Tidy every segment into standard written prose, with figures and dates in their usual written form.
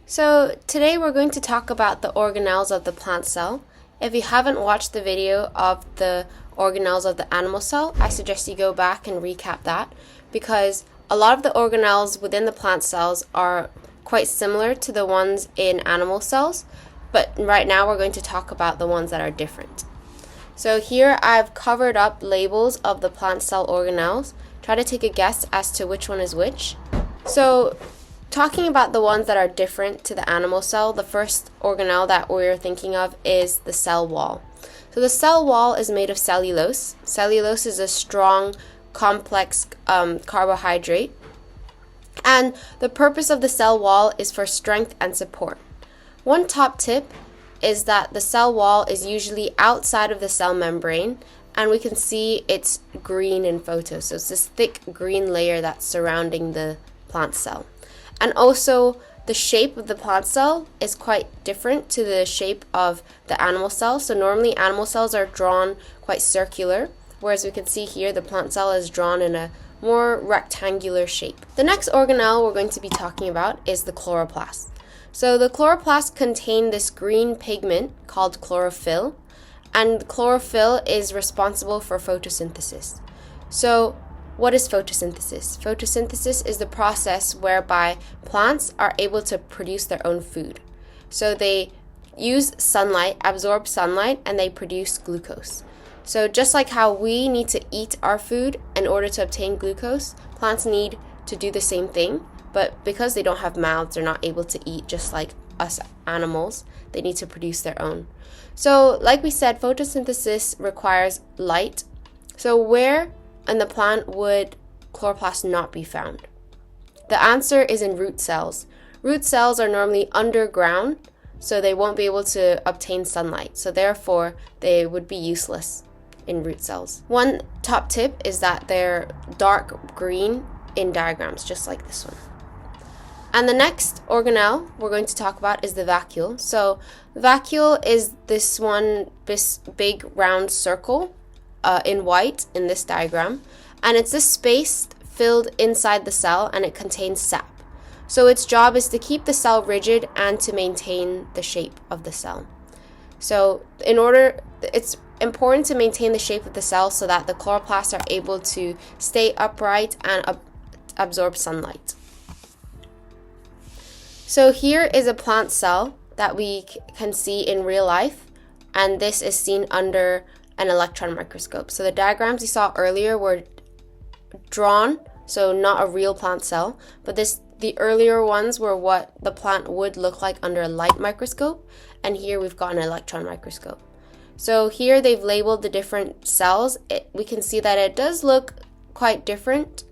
So today we're going to talk about the organelles of the plant cell. If you haven't watched the video of the organelles of the animal cell, I suggest you go back and recap that, because a lot of the organelles within the plant cells are quite similar to the ones in animal cells, but right now we're going to talk about the ones that are different. So here I've covered up labels of the plant cell organelles. Try to take a guess as to which one is which. So talking about the ones that are different to the animal cell, the first organelle that we're thinking of is the cell wall. So the cell wall is made of cellulose. Cellulose is a strong, complex carbohydrate. And the purpose of the cell wall is for strength and support. One top tip is that the cell wall is usually outside of the cell membrane, and we can see it's green in photos. So it's this thick green layer that's surrounding the plant cell. And also, the shape of the plant cell is quite different to the shape of the animal cell. So normally animal cells are drawn quite circular, whereas we can see here the plant cell is drawn in a more rectangular shape. The next organelle we're going to be talking about is the chloroplast. So the chloroplast contain this green pigment called chlorophyll, and chlorophyll is responsible for photosynthesis. So what is photosynthesis? Photosynthesis is the process whereby plants are able to produce their own food. So they use sunlight, absorb sunlight, and they produce glucose. So just like how we need to eat our food in order to obtain glucose, plants need to do the same thing, but because they don't have mouths, they're not able to eat just like us animals. They need to produce their own. So like we said, photosynthesis requires light. So where in the plant would chloroplast not be found? The answer is in root cells. Root cells are normally underground, so they won't be able to obtain sunlight. So therefore, they would be useless in root cells. One top tip is that they're dark green in diagrams, just like this one. And the next organelle we're going to talk about is the vacuole. So the vacuole is this big round circle in white in this diagram, and it's this space filled inside the cell, and it contains sap. So its job is to keep the cell rigid and to maintain the shape of the cell. So it's important to maintain the shape of the cell so that the chloroplasts are able to stay upright and absorb sunlight. So here is a plant cell that we can see in real life, and this is seen under an electron microscope. So the diagrams you saw earlier were drawn, so not a real plant cell, but the earlier ones were what the plant would look like under a light microscope, and here we've got an electron microscope. So here they've labeled the different cells. We can see that it does look quite different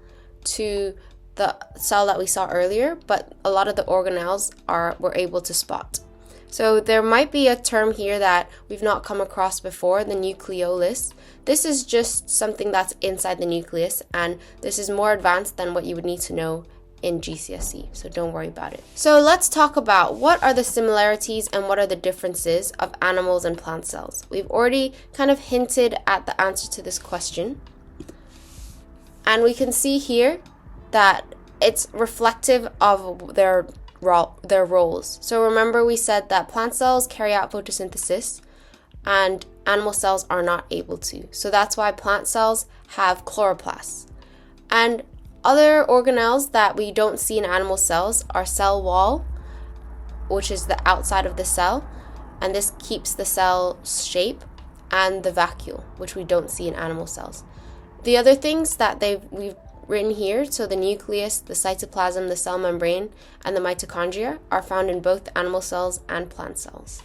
to the cell that we saw earlier, but a lot of the organelles we're able to spot. So there might be a term here that we've not come across before, the nucleolus. This is just something that's inside the nucleus, and this is more advanced than what you would need to know in GCSE, so don't worry about it. So let's talk about what are the similarities and what are the differences of animals and plant cells. We've already kind of hinted at the answer to this question, and we can see here that it's reflective of their roles. So remember, we said that plant cells carry out photosynthesis and animal cells are not able to. So that's why plant cells have chloroplasts. And other organelles that we don't see in animal cells are cell wall, which is the outside of the cell, and this keeps the cell shape, and the vacuole, which we don't see in animal cells. The other things that we've written here, so the nucleus, the cytoplasm, the cell membrane, and the mitochondria are found in both animal cells and plant cells.